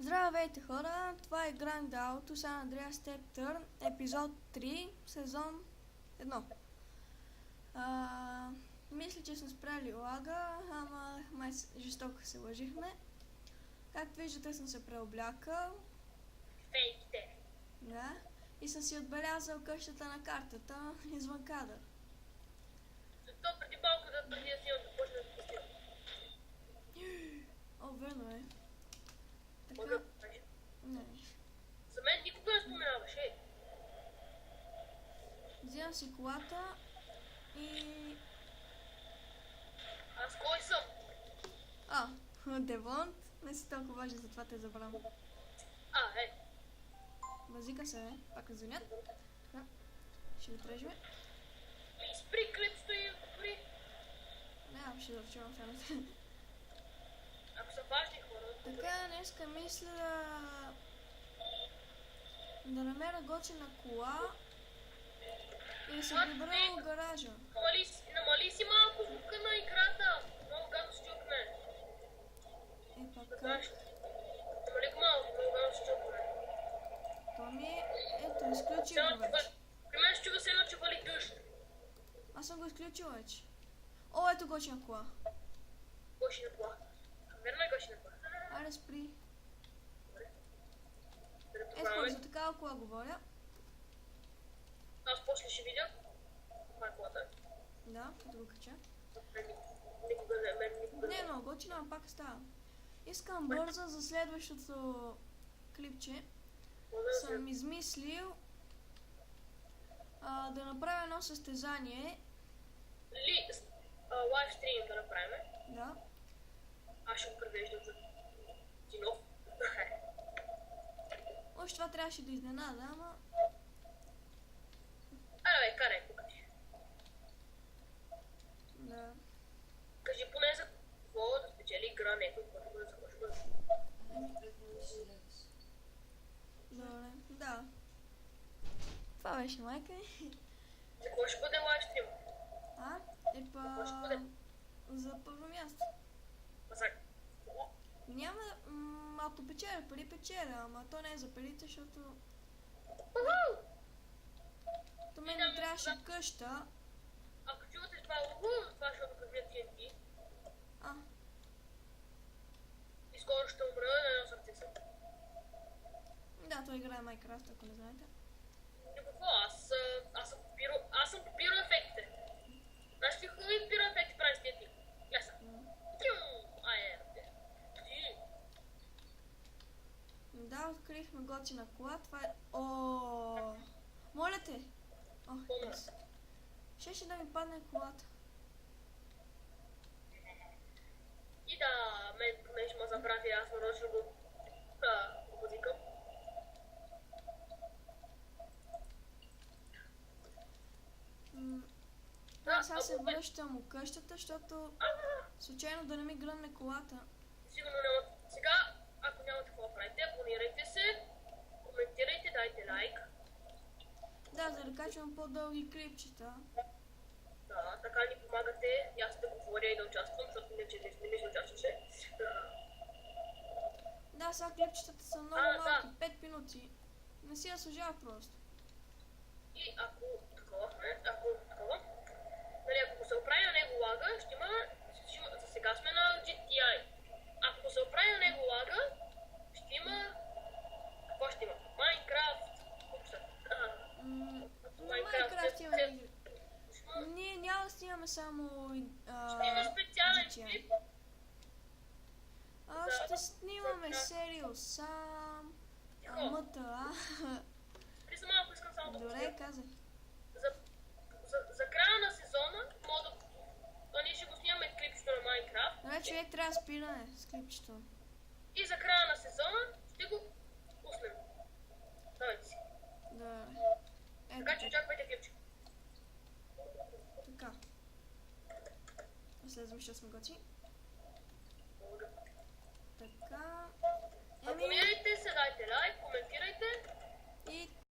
Здравейте хора, това е Grand Auto, San Andreas Step Turn, епизод 3, сезон 1. Мисля, че сме спряли лага, ама май жестоко се лъжихме. Както виждате, съм се преоблякал. Фейките. Да. И съм си отбелязал къщата на картата извън кадър. То преди малко преди да снимам да почне да пустим. О, верно е. Мога Така, да кажа. не. За мен никога не споменаваш, Взимам си колата и... Аз кой съм? Девонт, не си толкова важен, затова те забравям. Базика се, пак звънят. Така, ще го трежим. Ми спри клипсто и спри. Не, ще зарчувам фената. Ако са важни хора. Така, днеска мисля да намеря готина кола и да се прибера в гаража. Намали си малко звука на играта. Много гадно ще чукне. И пак Намали го малко, много гадно ще чукне. то ми е... Ето, изключи го вече. При мен ще чува се едно, че вали дъжд. Аз съм го изключил вече. О, ето готина кола. Гошина кола. Верно е гошина кола. Аре, спри. Да Ето, добавяме. за такава кола говоря. Аз после ще видя. Това е колата. Да, като го кача. Никога не. Не, но готина, ама пак става. Искам бързо за следващото клипче. Съм измислил да направя едно състезание. Лайв стрим да направим. Да. Аз ще го превеждам за кино. Още това трябваше да изненада, ама... Аре бе, карай, покажи. Да. Кажи поне за какво да спечели игра някой, който да започва. Добре, да. Това беше майка. За какво ще бъде лайв стрим? Епа... За първо място. Масак. Няма... Ако печеля, пари печеля, ама то не е за парите, защото... То мен ми трябваше къща. Ако чувате това това ще открия TNT. И скоро ще умра на едно сърце съм. Да, той играе Майнкрафт, ако не знаете. И какво? Аз съм копирал ефектите. Знаеш какви хубави пироефекти прави с TNT? Яса. Да, открихме готина кола, това е... О, моля те! Щеше да ми падне колата. И да, мен ще ме забрави, аз нарочно го базикам. Сега се връщам у къщата, защото случайно да не ми гръмне колата. Сигурно няма. Сега, ако нямате какво правите, абонирайте се, коментирайте, дайте лайк. Да, за да качвам по-дълги клипчета. Да, така ни помагате и аз да говоря и да участвам, защото не ми се участваше. Да, сега клипчетата са много малки, 5 минути. Не си заслужава просто. И ако такова, нали, ако се оправи на него лага, ще има, за сега сме на GTI. Ако се оправи на него лага, ще има, какво ще има? Майнкрафт, Майнкрафт имаме игри. Ние няма да снимаме само ще има специален клип. Ще снимаме сериал сам. МТА. Преди малко искам само да Добре, казах. За края на сезона, ние ще го снимаме клипчето на Майнкрафт. Добре, човек трябва да спиране с клипчето. И за края на сезона ще го пуснем. Давайте си. Да. Така че очаквайте клипче. Така. След замисля сме готви. Така. Абонирайте се, дайте лайк, коментирайте. И